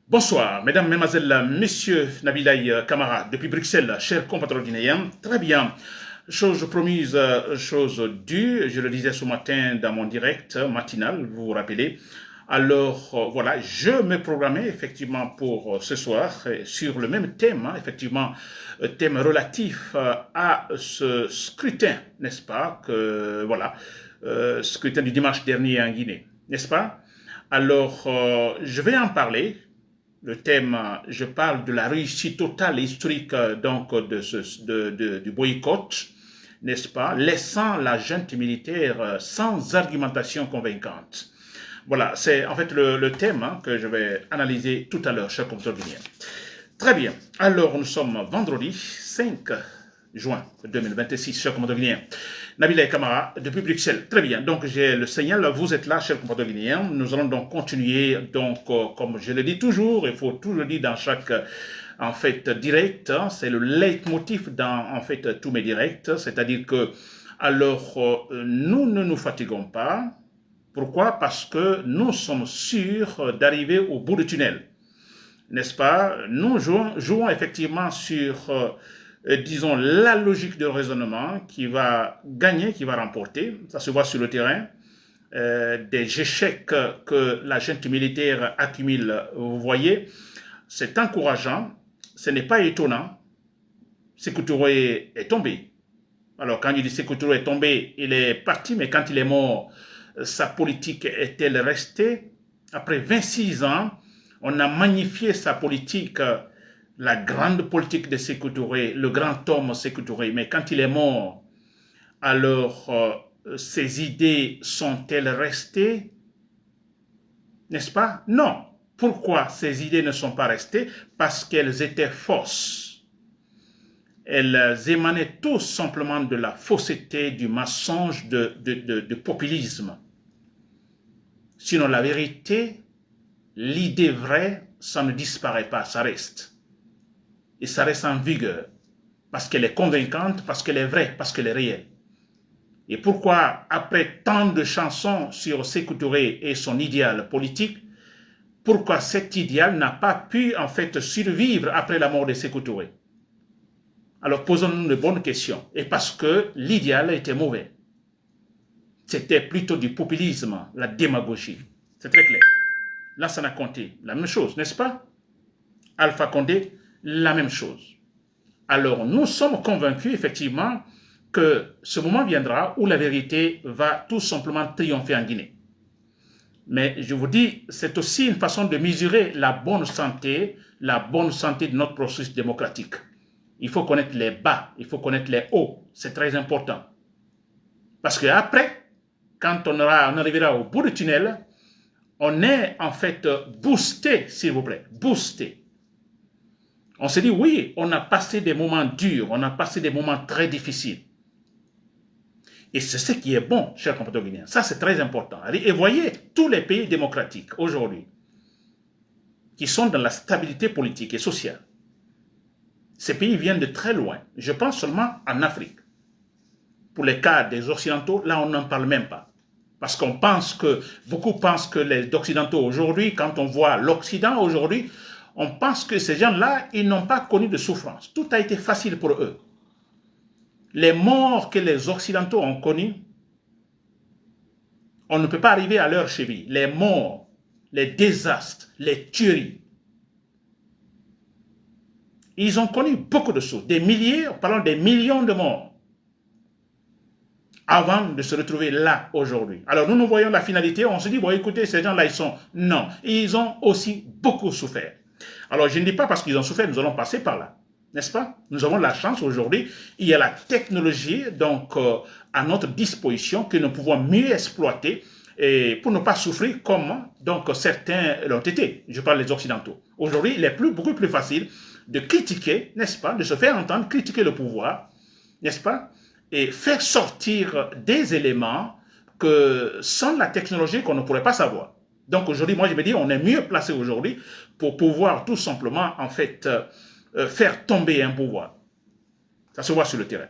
Bonsoir, mesdames, mesdemoiselles, messieurs, Nabilaï Kamara, depuis Bruxelles, chers compatriotes guinéens. Très bien. Chose promise, chose due. Je le disais ce matin dans mon direct matinal, vous vous rappelez. Alors, voilà, je me programmais effectivement pour ce soir sur le même thème, effectivement, thème relatif à ce scrutin, n'est-ce pas, voilà, scrutin du dimanche dernier en Guinée, n'est-ce pas? Alors, je vais en parler. Le thème, je parle de la réussite totale et historique du boycott, n'est-ce pas, laissant la junte militaire sans argumentation convaincante. Voilà, c'est en fait le thème que je vais analyser tout à l'heure, chers compatriotes guinéens. Très bien, alors nous sommes vendredi 5 juin 2026, chers compatriotes guinéens. Nabila Kamara, depuis Bruxelles. Très bien. Donc, j'ai le signal. Vous êtes là, chers compatriotes guinéens. Nous allons donc continuer. Donc, comme je le dis toujours, il faut toujours le dire dans chaque, en fait, direct. C'est le leitmotiv dans, en fait, tous mes directs. C'est-à-dire que, alors, nous ne nous fatiguons pas. Pourquoi? Parce que nous sommes sûrs d'arriver au bout du tunnel. N'est-ce pas? Nous jouons effectivement sur disons, la logique de raisonnement qui va gagner, qui va remporter. Ça se voit sur le terrain. Des échecs que la junte militaire accumule, vous voyez, c'est encourageant. Ce n'est pas étonnant. Sékou Touré est tombé. Alors, quand il dit Sékou Touré est tombé, il est parti, mais quand il est mort, sa politique est-elle restée? Après 26 ans, on a magnifié sa politique, la grande politique de Sékou Touré, le grand homme Sékou Touré. Mais quand il est mort, alors ses idées sont-elles restées? N'est-ce pas? Non. Pourquoi ces idées ne sont pas restées? Parce qu'elles étaient fausses. Elles émanaient tout simplement de la fausseté, du mensonge, du populisme. Sinon, la vérité, l'idée vraie, ça ne disparaît pas, ça reste. Et ça reste en vigueur. Parce qu'elle est convaincante, parce qu'elle est vraie, parce qu'elle est réelle. Et pourquoi, après tant de chansons sur Sékou Touré et son idéal politique, pourquoi cet idéal n'a pas pu en fait survivre après la mort de Sékou Touré? Alors posons-nous de bonnes questions. Et parce que l'idéal était mauvais. C'était plutôt du populisme, la démagogie. C'est très clair. Lansana Conté, la même chose, n'est-ce pas? Alpha Condé, la même chose. Alors nous sommes convaincus effectivement que ce moment viendra où la vérité va tout simplement triompher en Guinée. Mais je vous dis, c'est aussi une façon de mesurer la bonne santé de notre processus démocratique. Il faut connaître les bas, il faut connaître les hauts, c'est très important. Parce qu'après, quand on arrivera au bout du tunnel, on est en fait boosté, s'il vous plaît, boosté. On se dit, oui, on a passé des moments durs, on a passé des moments très difficiles. Et c'est ce qui est bon, chers compatriotes guinéens. Ça, c'est très important. Et voyez, tous les pays démocratiques aujourd'hui, qui sont dans la stabilité politique et sociale, ces pays viennent de très loin. Je pense seulement en Afrique. Pour les cas des Occidentaux, là, on n'en parle même pas. Parce qu'on pense que, beaucoup pensent que les Occidentaux aujourd'hui, quand on voit l'Occident aujourd'hui, on pense que ces gens-là, ils n'ont pas connu de souffrance. Tout a été facile pour eux. Les morts que les Occidentaux ont connus, on ne peut pas arriver à leur cheville. Les morts, les désastres, les tueries. Ils ont connu beaucoup de choses, des milliers, parlons des millions de morts, avant de se retrouver là aujourd'hui. Alors nous voyons la finalité, on se dit, bon écoutez, ces gens-là, ils sont... Non, ils ont aussi beaucoup souffert. Alors je ne dis pas parce qu'ils ont souffert, nous allons passer par là. N'est-ce pas? Nous avons la chance aujourd'hui, il y a la technologie donc à notre disposition que nous pouvons mieux exploiter et pour ne pas souffrir comme donc certains l'ont été. Je parle des Occidentaux. Aujourd'hui, il est beaucoup plus facile de critiquer, n'est-ce pas, de se faire entendre, critiquer le pouvoir, n'est-ce pas, et faire sortir des éléments que sans la technologie qu'on ne pourrait pas savoir. Donc aujourd'hui, moi je me dis, on est mieux placé aujourd'hui pour pouvoir tout simplement en fait faire tomber un pouvoir. Ça se voit sur le terrain.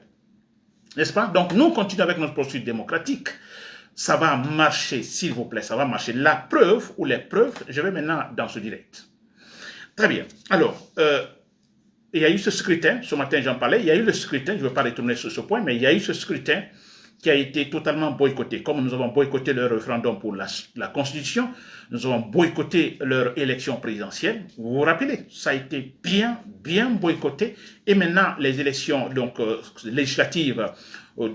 N'est-ce pas? Donc nous continuons avec notre processus démocratique. Ça va marcher, s'il vous plaît, ça va marcher. La preuve ou les preuves, je vais maintenant dans ce direct. Très bien. Alors, il y a eu ce scrutin, ce matin j'en parlais, il y a eu le scrutin, je ne veux pas retourner sur ce point, mais il y a eu ce scrutin qui a été totalement boycotté. Comme nous avons boycotté leur référendum pour la Constitution, nous avons boycotté leur élection présidentielle. Vous vous rappelez, ça a été bien boycotté. Et maintenant, les élections donc, législatives,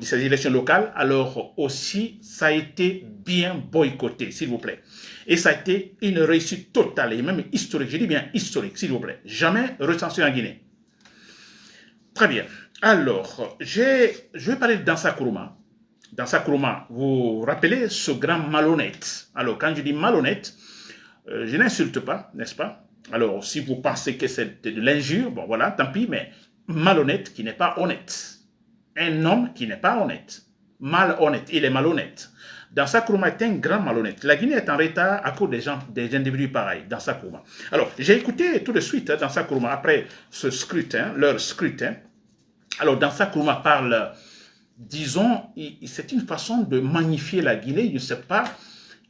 ces élections locales, alors aussi, ça a été bien boycotté, s'il vous plaît. Et ça a été une réussite totale et même historique. Je dis bien historique, s'il vous plaît. Jamais recensé en Guinée. Très bien. Alors, je vais parler de Dansa Kourouma. Dansa Kourouma, vous vous rappelez ce grand malhonnête. Alors, quand je dis malhonnête, je n'insulte pas, n'est-ce pas? Alors, si vous pensez que c'est de l'injure, bon voilà, tant pis, mais malhonnête qui n'est pas honnête. Un homme qui n'est pas honnête. Malhonnête, il est malhonnête. Dansa Kourouma est un grand malhonnête. La Guinée est en retard à cause des individus pareils, Dansa Kourouma. Alors, j'ai écouté tout de suite Dansa Kourouma après ce scrutin, leur scrutin. Alors, Dansa Kourouma parle, disons, c'est une façon de magnifier la Guinée. Je ne sais pas,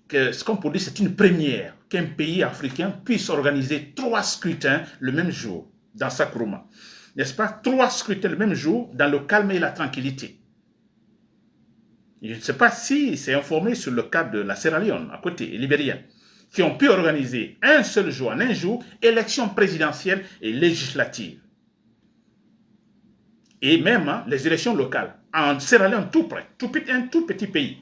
ce qu'on peut dire, c'est une première qu'un pays africain puisse organiser 3 scrutins le même jour, Dansa Kourouma. N'est-ce pas? 3 scrutins le même jour, dans le calme et la tranquillité. Je ne sais pas si c'est informé sur le cas de la Sierra Leone, à côté, libérien, qui ont pu organiser un seul jour, en un jour, élections présidentielles et législatives. Et même les élections locales, en Sierra Leone tout près, un tout petit pays.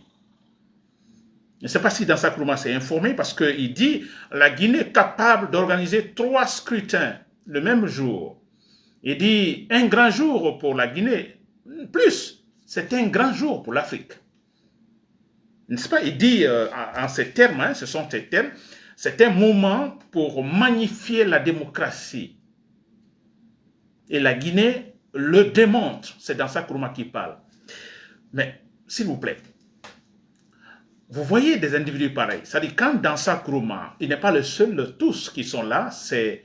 Je ne sais pas si Dansa Kourouma s'est informé parce qu'il dit la Guinée est capable d'organiser 3 scrutins le même jour. Il dit un grand jour pour la Guinée, plus, c'est un grand jour pour l'Afrique. N'est-ce pas? Il dit en ces termes, hein, ce sont ces termes, c'est un moment pour magnifier la démocratie. Et la Guinée le démontre. C'est Dansa Kourouma qui parle. Mais, s'il vous plaît, vous voyez des individus pareils. C'est-à-dire, quand Dansa Kourouma, il n'est pas le seul, tous qui sont là, c'est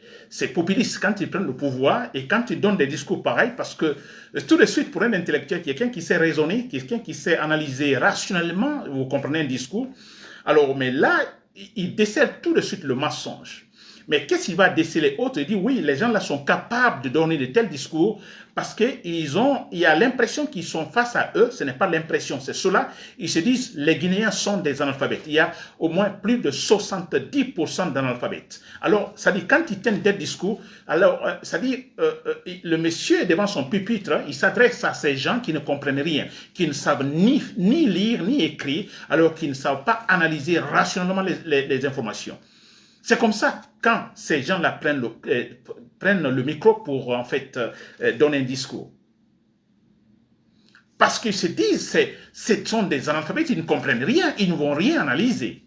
populiste quand ils prennent le pouvoir et quand ils donnent des discours pareils, parce que tout de suite, pour un intellectuel, quelqu'un qui sait raisonner, quelqu'un qui sait analyser rationnellement, vous comprenez un discours, alors, mais là, il décèle tout de suite le mensonge. Mais qu'est-ce qu'il va déceler autre? Il dit, oui, les gens là sont capables de donner de tels discours parce qu'il y a l'impression qu'ils sont face à eux. Ce n'est pas l'impression, c'est cela. Ils se disent, les Guinéens sont des analphabètes. Il y a au moins plus de 70% d'analphabètes. Alors, ça dit, quand ils tiennent des discours, alors, ça dit, le monsieur est devant son pupitre, il s'adresse à ces gens qui ne comprennent rien, qui ne savent ni lire, ni écrire, alors qu'ils ne savent pas analyser rationnellement les informations. C'est comme ça, quand ces gens-là prennent le micro pour, en fait, donner un discours. Parce qu'ils se disent, ce sont des analphabètes, ils ne comprennent rien, ils ne vont rien analyser.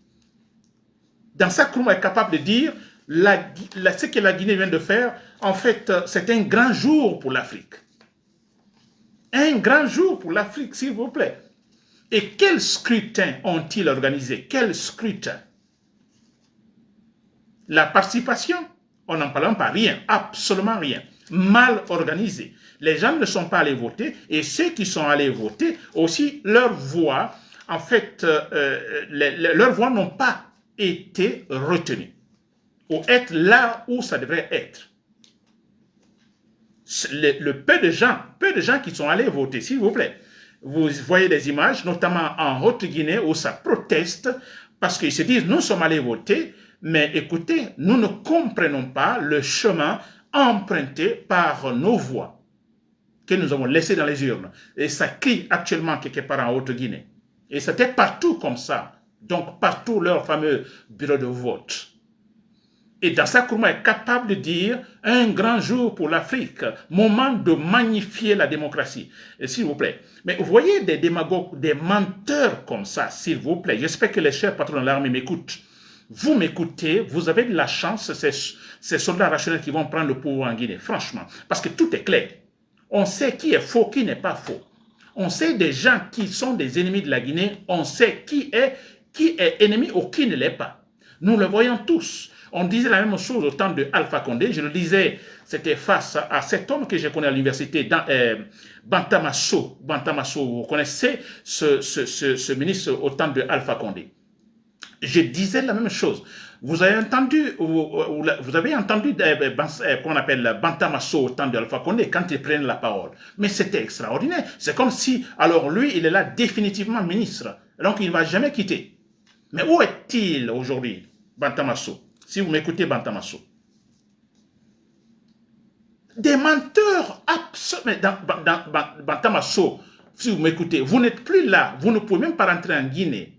Dansa Kourouma est capable de dire, ce que la Guinée vient de faire, en fait, c'est un grand jour pour l'Afrique. Un grand jour pour l'Afrique, s'il vous plaît. Et quel scrutin ont-ils organisé? Quel scrutin? La participation, on n'en parle pas, rien, absolument rien, mal organisé. Les gens ne sont pas allés voter et ceux qui sont allés voter aussi, leurs voix, en fait, leurs voix n'ont pas été retenues ou être là où ça devrait être. Le peu de gens qui sont allés voter, s'il vous plaît. Vous voyez des images, notamment en Haute-Guinée, où ça proteste parce qu'ils se disent, nous sommes allés voter, mais écoutez, nous ne comprenons pas le chemin emprunté par nos voix que nous avons laissé dans les urnes. Et ça crie actuellement quelque part en Haute-Guinée. Et c'était partout comme ça. Donc partout leur fameux bureau de vote. Et Dansa Kourouma est capable de dire un grand jour pour l'Afrique, moment de magnifier la démocratie. S'il vous plaît. Mais vous voyez des démagogues, des menteurs comme ça, s'il vous plaît. J'espère que les chers patrons de l'armée m'écoutent. Vous m'écoutez, vous avez de la chance, ces soldats rationnels qui vont prendre le pouvoir en Guinée, franchement. Parce que tout est clair. On sait qui est faux, qui n'est pas faux. On sait des gens qui sont des ennemis de la Guinée, on sait qui est ennemi ou qui ne l'est pas. Nous le voyons tous. On disait la même chose au temps de Alpha Condé. Je le disais, c'était face à cet homme que j'ai connu à l'université, Bantamasso. Bantamasso, vous connaissez ce ministre au temps de Alpha Condé. Je disais la même chose. Vous avez entendu, vous avez entendu qu'on appelle Bantamasso au temps de Alpha Condé quand il prenait la parole. Mais c'était extraordinaire. C'est comme si, alors lui, il est là définitivement ministre. Donc il ne va jamais quitter. Mais où est-il aujourd'hui, Bantamasso? Si vous m'écoutez, Bantamasso. Des menteurs absolument. Dans Bantamasso, si vous m'écoutez, vous n'êtes plus là. Vous ne pouvez même pas rentrer en Guinée.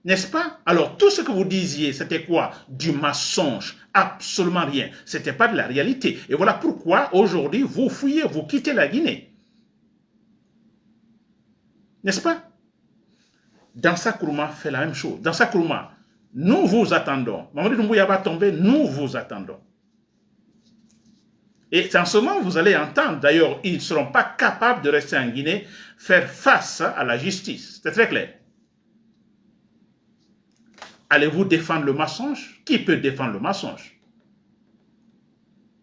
N'est-ce pas? Alors, tout ce que vous disiez, c'était quoi? Du mensonge. Absolument rien. Ce n'était pas de la réalité. Et voilà pourquoi, aujourd'hui, vous fuyez, vous quittez la Guinée. N'est-ce pas? Dansa Kourouma fait la même chose. Dansa Kourouma, nous vous attendons. Mamadou Doumbouya va tomber, nous vous attendons. Et en ce moment, vous allez entendre, d'ailleurs, ils ne seront pas capables de rester en Guinée, faire face à la justice. C'est très clair. Allez-vous défendre le mensonge? Qui peut défendre le mensonge?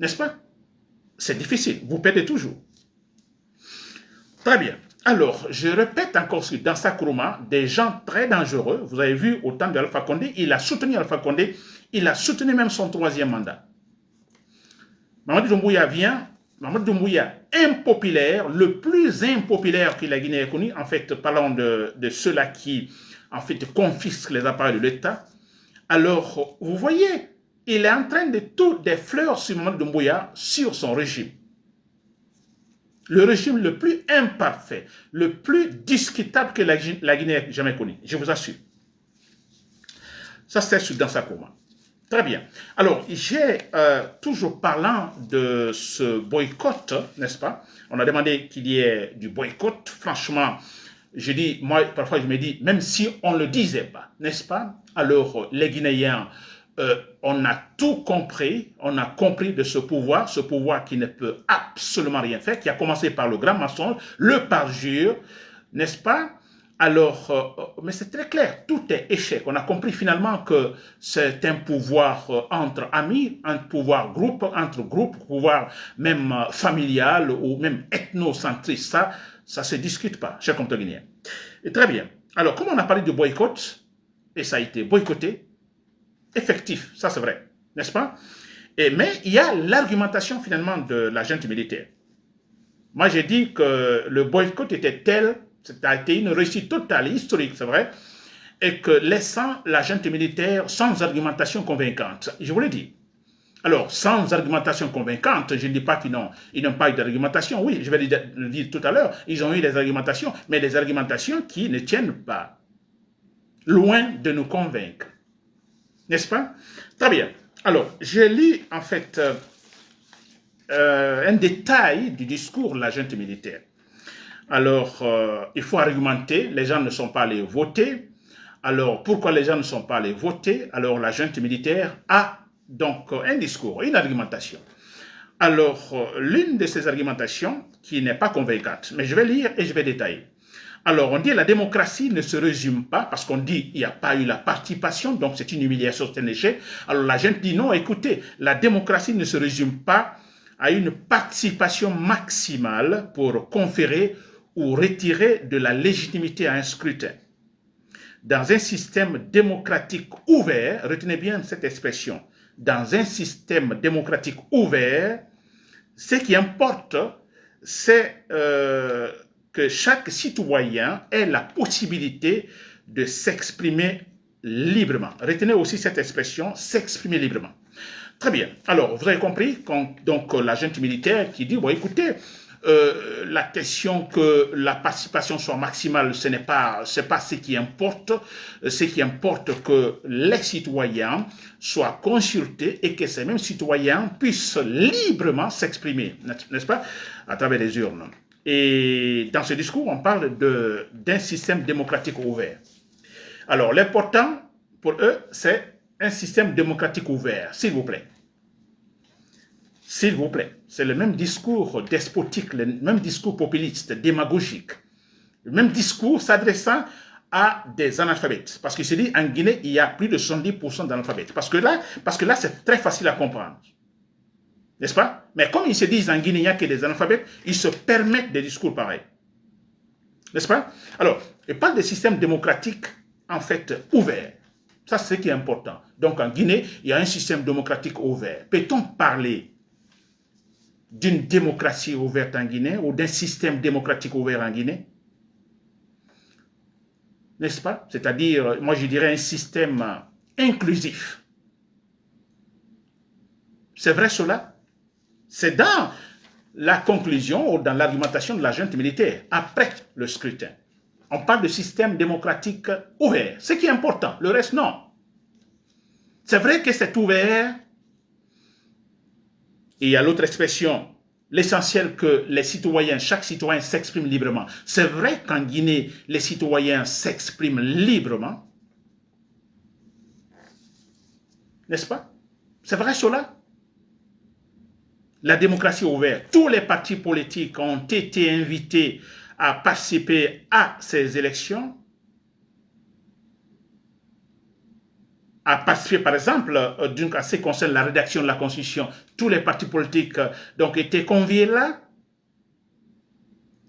N'est-ce pas? C'est difficile, vous perdez toujours. Très bien. Alors, je répète encore ce dans sa Kourouma, des gens très dangereux, vous avez vu au temps d'Alpha Condé, il a soutenu Alpha Condé, il a soutenu même son 3e mandat. Mamadou Doumbouya vient, Mamadou Doumbouya impopulaire, le plus impopulaire que la Guinée ait connu, en fait, parlant de ceux-là qui, en fait, confisquent les appareils de l'État. Alors, vous voyez, il est en train de tout des fleurs sur Mamadou Doumbouya, sur son régime. Le régime le plus imparfait, le plus discutable que la Guinée ait jamais connu, je vous assure. Ça, c'est dans sa Kourouma. Très bien. Alors, j'ai toujours parlant de ce boycott, n'est-ce pas? On a demandé qu'il y ait du boycott. Franchement, je dis, moi, parfois, je me dis, même si on ne le disait pas, n'est-ce pas? Alors, les Guinéens, on a tout compris, on a compris de ce pouvoir qui ne peut absolument rien faire, qui a commencé par le grand mensonge, le parjure, n'est-ce pas? Alors, mais c'est très clair, tout est échec. On a compris finalement que c'est un pouvoir entre amis, un pouvoir groupe, entre groupes, pouvoir même familial ou même ethnocentriste. Ça ne se discute pas, chers compatriotes guinéens. Et très bien. Alors, comme on a parlé de boycott, et ça a été boycotté, effectif, ça c'est vrai, n'est-ce pas? Mais il y a l'argumentation finalement de la junte militaire. Moi, j'ai dit que le boycott était tel, ça a été une réussite totale, historique, c'est vrai, et que laissant la junte militaire sans argumentation convaincante. Je vous l'ai dit. Alors, sans argumentation convaincante, je ne dis pas qu'ils n'ont pas eu d'argumentation. Oui, je vais le dire tout à l'heure, ils ont eu des argumentations, mais des argumentations qui ne tiennent pas. Loin de nous convaincre. N'est-ce pas? Très bien. Alors, j'ai lu en fait un détail du discours de la junte militaire. Alors, il faut argumenter, les gens ne sont pas allés voter. Alors, pourquoi les gens ne sont pas allés voter? Alors, la junte militaire a donc un discours, une argumentation. Alors, l'une de ces argumentations, qui n'est pas convaincante, mais je vais lire et je vais détailler. Alors, on dit la démocratie ne se résume pas, parce qu'on dit il n'y a pas eu la participation, donc c'est une humiliation, c'est un échec. Alors, la gente dit non, écoutez, la démocratie ne se résume pas à une participation maximale pour conférer ou retirer de la légitimité à un scrutin. Dans un système démocratique ouvert, retenez bien cette expression, dans un système démocratique ouvert, ce qui importe, c'est que chaque citoyen ait la possibilité de s'exprimer librement. Retenez aussi cette expression, s'exprimer librement. Très bien. Alors, vous avez compris, donc la junte militaire qui dit, bon, écoutez, la question que la participation soit maximale, ce n'est pas ce qui importe. Ce qui importe que les citoyens soient consultés et que ces mêmes citoyens puissent librement s'exprimer, n'est-ce pas, à travers les urnes. Et dans ce discours, on parle d'un système démocratique ouvert. Alors, l'important pour eux, c'est un système démocratique ouvert, s'il vous plaît. S'il vous plaît, c'est le même discours despotique, le même discours populiste, démagogique. Le même discours s'adressant à des analphabètes. Parce qu'il se dit, en Guinée, il y a plus de 70% d'analphabètes. Parce que là, c'est très facile à comprendre. N'est-ce pas? Mais comme ils se disent en Guinée, il n'y a que des analphabètes, ils se permettent des discours pareils. N'est-ce pas? Alors, il parle de système démocratique, en fait, ouvert. Ça, c'est ce qui est important. Donc, en Guinée, il y a un système démocratique ouvert. Peut-on parler d'une démocratie ouverte en Guinée ou d'un système démocratique ouvert en Guinée? N'est-ce pas? C'est-à-dire, moi, je dirais un système inclusif. C'est vrai cela? C'est dans la conclusion ou dans l'argumentation de la junte militaire, après le scrutin. On parle de système démocratique ouvert, ce qui est important, le reste non. C'est vrai que c'est ouvert, et il y a l'autre expression, l'essentiel que les citoyens, chaque citoyen s'exprime librement. C'est vrai qu'en Guinée, les citoyens s'expriment librement, n'est-ce pas? C'est vrai cela? La démocratie ouverte, tous les partis politiques ont été invités à participer à ces élections, à participer par exemple, en ce qui concerne la rédaction de la Constitution, tous les partis politiques donc étaient conviés là.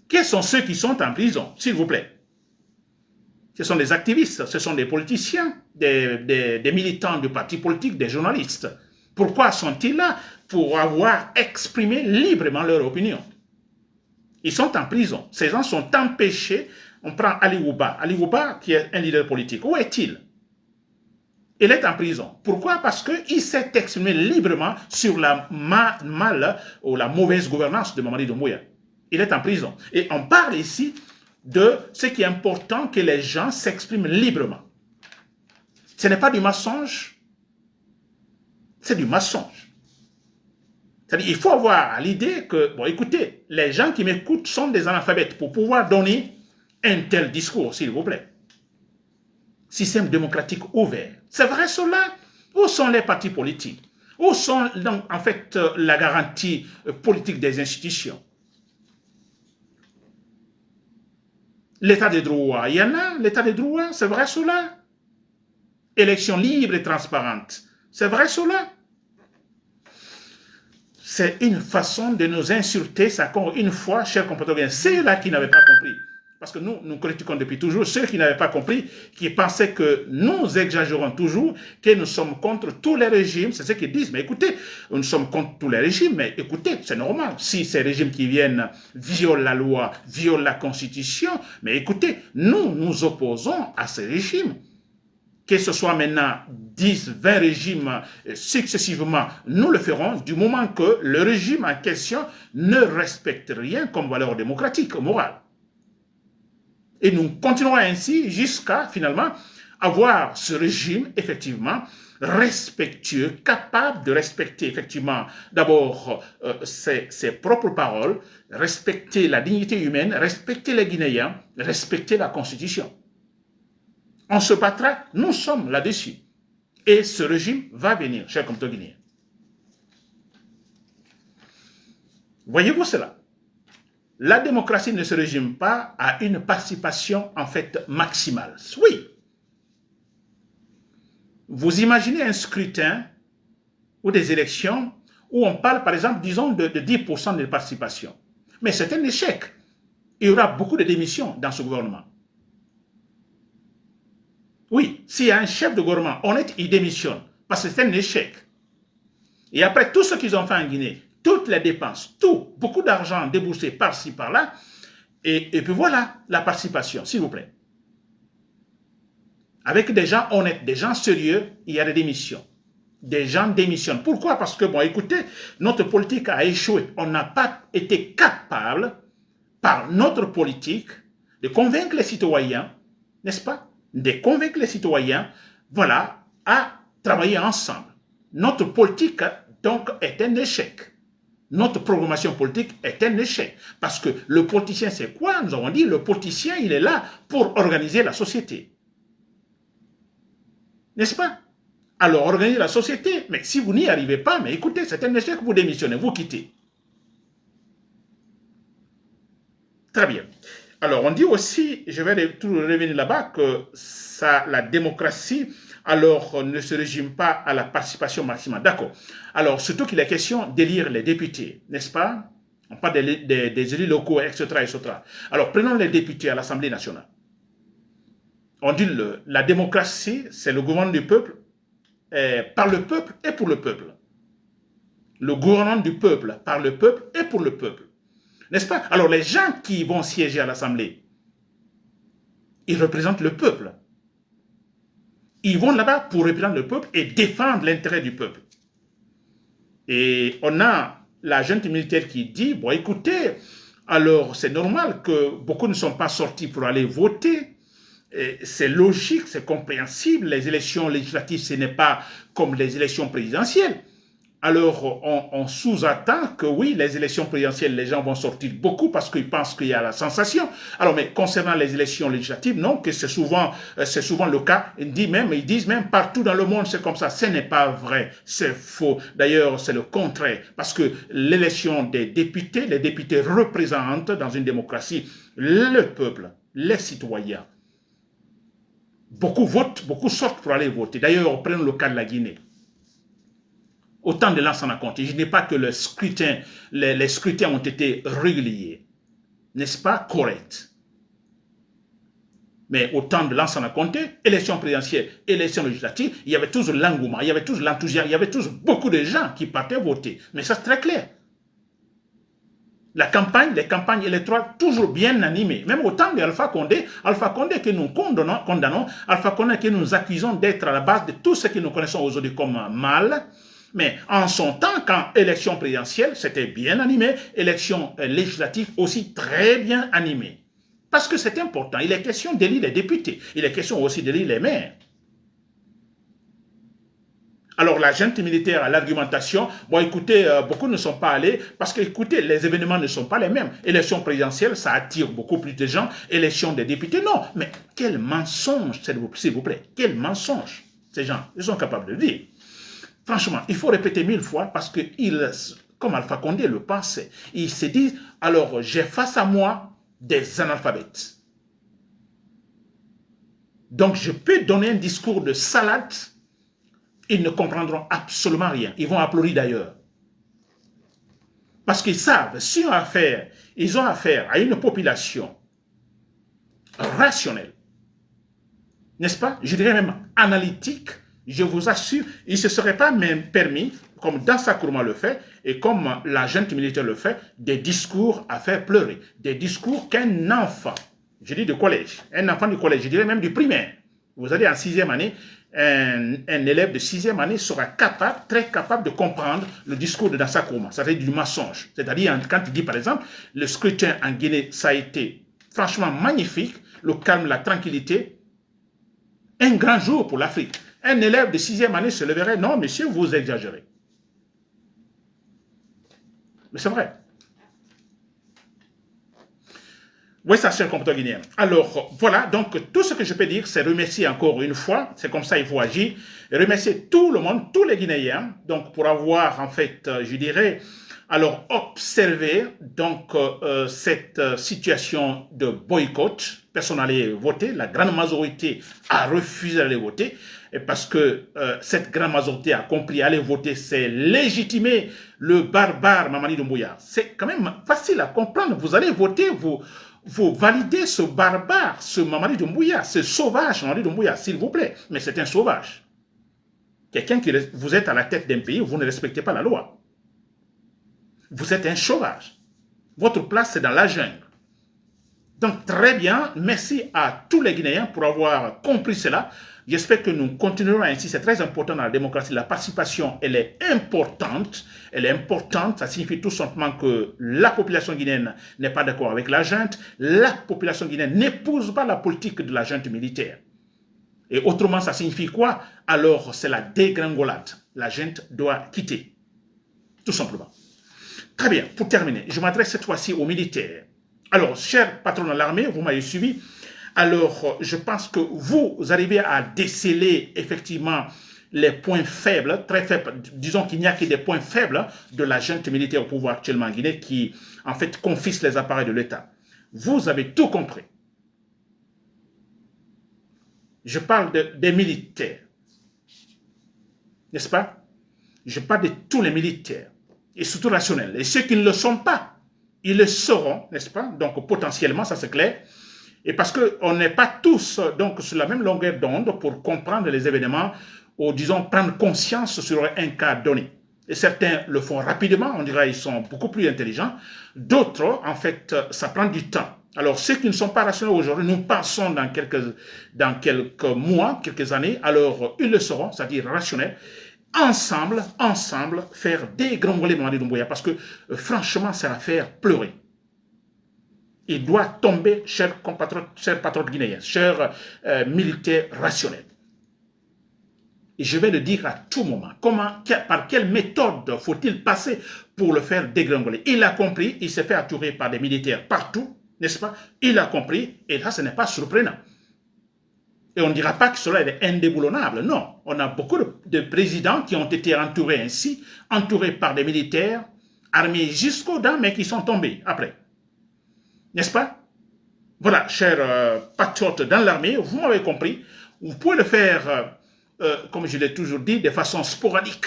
Quels sont ceux qui sont en prison, s'il vous plaît? Ce sont des activistes, ce sont des politiciens, des militants de partis politiques, des journalistes. Pourquoi sont-ils là? Pour avoir exprimé librement leur opinion. Ils sont en prison. Ces gens sont empêchés. On prend Ali Wouba. Ali Wouba, qui est un leader politique. Où est-il? Il est en prison. Pourquoi? Parce qu'il s'est exprimé librement sur la mal ou la mauvaise gouvernance de Mamadi Doumbouya. Il est en prison. Et on parle ici de ce qui est important, que les gens s'expriment librement. Ce n'est pas du mensonge, c'est du mensonge. C'est-à-dire, il faut avoir l'idée que, bon, écoutez, les gens qui m'écoutent sont des analphabètes pour pouvoir donner un tel discours, s'il vous plaît. Système démocratique ouvert. C'est vrai cela? Où sont les partis politiques? Où sont, donc, en fait, la garantie politique des institutions? L'état de droit, il y en a, l'état de droit, c'est vrai cela? Élection libre et transparente, c'est vrai cela? C'est une façon de nous insulter, ça encore une fois, chers compatriotes, ceux-là qui n'avaient pas compris. Parce que nous critiquons depuis toujours ceux qui n'avaient pas compris, qui pensaient que nous exagérons toujours, que nous sommes contre tous les régimes. C'est ce qu'ils disent. Mais écoutez, nous sommes contre tous les régimes, mais écoutez, c'est normal. Si ces régimes qui viennent violent la loi, violent la Constitution, mais écoutez, nous nous opposons à ces régimes. Que ce soit maintenant 10, 20 régimes successivement, nous le ferons du moment que le régime en question ne respecte rien comme valeur démocratique, morale. Et nous continuerons ainsi jusqu'à finalement avoir ce régime effectivement respectueux, capable de respecter effectivement d'abord ses propres paroles, respecter la dignité humaine, respecter les Guinéens, respecter la Constitution. On se battra, nous sommes là-dessus. Et ce régime va venir, chers compatriotes guinéens. Voyez-vous cela? La démocratie ne se résume pas à une participation en fait maximale. Oui. Vous imaginez un scrutin ou des élections où on parle par exemple, disons, de 10% de participation. Mais c'est un échec. Il y aura beaucoup de démissions dans ce gouvernement. Oui, s'il y a un chef de gouvernement honnête, il démissionne. Parce que c'est un échec. Et après tout ce qu'ils ont fait en Guinée, toutes les dépenses, tout, beaucoup d'argent déboursé par-ci, par-là, et puis voilà la participation, s'il vous plaît. Avec des gens honnêtes, des gens sérieux, il y a des démissions. Des gens démissionnent. Pourquoi? Parce que, bon, écoutez, notre politique a échoué. On n'a pas été capable, par notre politique, de convaincre les citoyens, n'est-ce pas? De convaincre les citoyens, voilà, à travailler ensemble. Notre politique, donc, est un échec. Notre programmation politique est un échec. Parce que le politicien, c'est quoi? Nous avons dit, le politicien, il est là pour organiser la société. N'est-ce pas? Alors, organiser la société, mais si vous n'y arrivez pas, mais écoutez, c'est un échec, vous démissionnez, vous quittez. Très bien. Alors, on dit aussi, je vais tout revenir là-bas, que la démocratie, alors, ne se résume pas à la participation maximale. D'accord. Alors, surtout qu'il est question d'élire les députés, n'est-ce pas? On parle des élus locaux, etc., etc. Alors, prenons les députés à l'Assemblée nationale. On dit la démocratie, c'est le gouvernement du peuple, par le peuple et pour le peuple. Le gouvernement du peuple, par le peuple et pour le peuple. N'est-ce pas? Alors les gens qui vont siéger à l'Assemblée, ils représentent le peuple. Ils vont là-bas pour représenter le peuple et défendre l'intérêt du peuple. Et on a la junte militaire qui dit, bon écoutez, alors c'est normal que beaucoup ne sont pas sortis pour aller voter. C'est logique, c'est compréhensible. Les élections législatives, ce n'est pas comme les élections présidentielles. Alors, on sous-attend que oui, les élections présidentielles, les gens vont sortir beaucoup parce qu'ils pensent qu'il y a la sensation. Alors, mais concernant les élections législatives, non, que c'est souvent le cas. Ils disent même partout dans le monde, c'est comme ça. Ce n'est pas vrai, c'est faux. D'ailleurs, c'est le contraire. Parce que l'élection des députés, les députés représentent dans une démocratie le peuple, les citoyens. Beaucoup votent, beaucoup sortent pour aller voter. D'ailleurs, on prend le cas de la Guinée. Autant de Lansana Conté. Je ne dis pas que les scrutins ont été réguliers. N'est-ce pas correct? Mais au temps de Lansana Conté, élection présidentielle, élection législative, il y avait toujours l'engouement, il y avait toujours l'enthousiasme, il y avait toujours beaucoup de gens qui partaient voter. Mais ça, c'est très clair. Les campagnes électorales toujours bien animées. Même au temps d'Alpha Condé que nous condamnons, Alpha Condé que nous accusons d'être à la base de tout ce que nous connaissons aujourd'hui comme mal. Mais en son temps, quand élection présidentielle, c'était bien animé, élection législative aussi très bien animée. Parce que c'est important, il est question d'élire les députés, il est question aussi d'élire les maires. Alors la junte militaire à l'argumentation, bon écoutez, beaucoup ne sont pas allés, parce que écoutez, les événements ne sont pas les mêmes. Élection présidentielle, ça attire beaucoup plus de gens, élection des députés, non. Mais quel mensonge, s'il vous plaît, quel mensonge, ces gens, ils sont capables de dire. Franchement, il faut répéter 1000 fois parce que, comme Alpha Condé le pensait, il se dit, alors j'ai face à moi des analphabètes. Donc je peux donner un discours de salade, ils ne comprendront absolument rien. Ils vont applaudir d'ailleurs. Parce qu'ils savent, ils ont affaire à une population rationnelle, n'est-ce pas? Je dirais même analytique. Je vous assure, il ne se serait pas même permis, comme Dansa Kourma le fait, et comme la junte militaire le fait, des discours à faire pleurer. Des discours qu'un enfant, je dis de collège, un enfant du collège, je dirais même du primaire. Vous allez en 6e année, un élève de 6e année sera très capable de comprendre le discours de Dansa Kourma. Ça veut dire du mensonge. C'est-à-dire, quand il dit par exemple, le scrutin en Guinée, ça a été franchement magnifique, le calme, la tranquillité, un grand jour pour l'Afrique. Un élève de 6e année se leverait, non, monsieur, vous exagérez. Mais c'est vrai. Oui, ça, c'est le compteur guinéen. Alors, voilà, donc, tout ce que je peux dire, c'est remercier encore une fois, c'est comme ça il faut agir, et remercier tout le monde, tous les Guinéens, donc, pour avoir, en fait, je dirais, alors, observé, donc, cette situation de boycott. Personne n'allait voter, la grande majorité a refusé d'aller voter, et parce que cette grande majorité a compris aller voter, c'est légitimer le barbare Mamadi Doumbouya. C'est quand même facile à comprendre. Vous allez voter, vous validez ce barbare, ce Mamadi Doumbouya, ce sauvage Mamadi Doumbouya, s'il vous plaît. Mais c'est un sauvage. Quelqu'un qui, vous êtes à la tête d'un pays, vous ne respectez pas la loi. Vous êtes un sauvage. Votre place, c'est dans la jungle. Donc, très bien. Merci à tous les Guinéens pour avoir compris cela. J'espère que nous continuerons ainsi. C'est très important dans la démocratie. La participation, elle est importante. Elle est importante. Ça signifie tout simplement que la population guinéenne n'est pas d'accord avec la junte. La population guinéenne n'épouse pas la politique de la junte militaire. Et autrement, ça signifie quoi? Alors, c'est la dégringolade. La junte doit quitter. Tout simplement. Très bien. Pour terminer, je m'adresse cette fois-ci aux militaires. Alors, cher patron de l'armée, vous m'avez suivi. Alors, je pense que vous arrivez à déceler effectivement les points faibles, très faibles. Disons qu'il n'y a que des points faibles de la junte militaire au pouvoir actuellement en Guinée qui, en fait, confisque les appareils de l'État. Vous avez tout compris. Je parle des militaires. N'est-ce pas? Je parle de tous les militaires. Et surtout rationnels. Et ceux qui ne le sont pas, ils le seront, n'est-ce pas? Donc, potentiellement, ça c'est clair. Et parce qu'on n'est pas tous donc sur la même longueur d'onde pour comprendre les événements ou disons prendre conscience sur un cas donné. Et certains le font rapidement, on dirait qu'ils sont beaucoup plus intelligents. D'autres, en fait, ça prend du temps. Alors, ceux qui ne sont pas rationnels aujourd'hui, nous pensons dans quelques mois, quelques années, alors ils le seront, c'est-à-dire rationnels. Ensemble, faire dégringoler Mamadi Doumbouya, parce que franchement, ça va faire pleurer. Il doit tomber, chers compatriotes, chers patriotes guinéens, chers militaires rationnels. Et je vais le dire à tout moment. Par quelle méthode faut-il passer pour le faire dégringoler? Il a compris, il s'est fait attourer par des militaires partout, n'est-ce pas? Il a compris, et là, ce n'est pas surprenant. Et on ne dira pas que cela est indéboulonnable. Non, on a beaucoup de présidents qui ont été entourés ainsi, entourés par des militaires, armés jusqu'aux dents, mais qui sont tombés après. N'est-ce pas? Voilà, chers patriotes dans l'armée, vous m'avez compris, vous pouvez le faire, comme je l'ai toujours dit, de façon sporadique.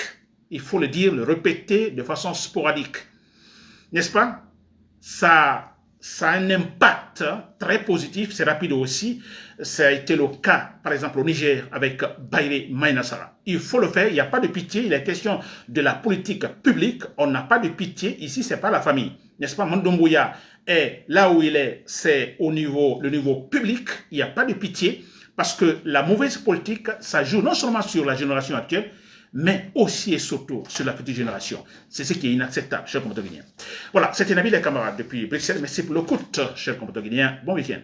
Il faut le dire, le répéter de façon sporadique. N'est-ce pas? Ça a un impact très positif, c'est rapide aussi. Ça a été le cas, par exemple, au Niger avec Bayré Maïnassara. Il faut le faire, il n'y a pas de pitié, il est question de la politique publique, on n'a pas de pitié, ici, ce n'est pas la famille. N'est-ce pas? Mandoumbouya est là où il est, c'est le niveau public, il n'y a pas de pitié, parce que la mauvaise politique, ça joue non seulement sur la génération actuelle, mais aussi et surtout sur la petite génération. C'est ce qui est inacceptable, chers compatriotes guinéens. Voilà, c'était Nabil et camarades depuis Bruxelles. Merci pour l'écoute, chers compatriotes guinéens. Bon week-end.